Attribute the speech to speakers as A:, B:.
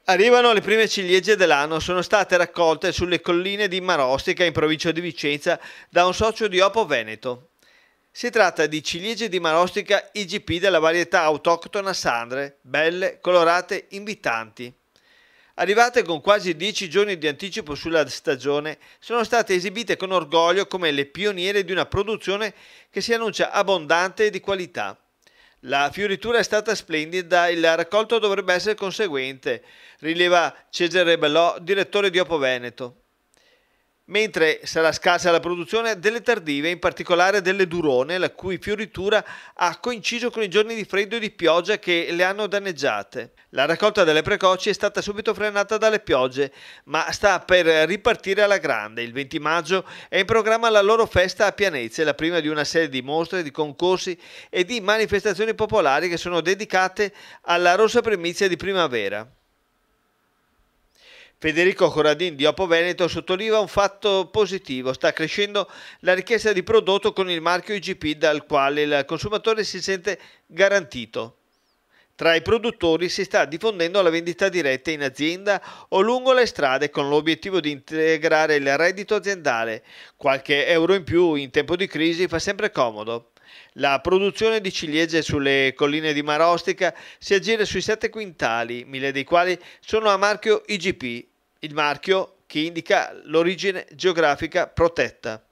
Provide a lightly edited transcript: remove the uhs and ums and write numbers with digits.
A: Arrivano le prime ciliegie dell'anno, sono state raccolte sulle colline di Marostica in provincia di Vicenza da un socio di Opo Veneto. Si tratta di ciliegie di Marostica IGP della varietà autoctona Sandre, belle, colorate, invitanti. Arrivate con quasi 10 giorni di anticipo sulla stagione, sono state esibite con orgoglio come le pioniere di una produzione che si annuncia abbondante e di qualità. La fioritura è stata splendida, il raccolto dovrebbe essere conseguente, rileva Cesare Bellò, direttore di Opo Veneto. Mentre sarà scarsa la produzione delle tardive, in particolare delle durone, la cui fioritura ha coinciso con i giorni di freddo e di pioggia che le hanno danneggiate. La raccolta delle precoci è stata subito frenata dalle piogge, ma sta per ripartire alla grande. Il 20 maggio è in programma la loro festa a Pianezze, la prima di una serie di mostre, di concorsi e di manifestazioni popolari che sono dedicate alla rossa primizia di primavera. Federico Corradin di Opo Veneto sottolinea un fatto positivo: sta crescendo la richiesta di prodotto con il marchio IGP dal quale il consumatore si sente garantito. Tra i produttori si sta diffondendo la vendita diretta in azienda o lungo le strade con l'obiettivo di integrare il reddito aziendale. Qualche euro in più in tempo di crisi fa sempre comodo. La produzione di ciliegie sulle colline di Marostica si aggira sui 7 quintali, 1000 dei quali sono a marchio IGP, il marchio che indica l'origine geografica protetta.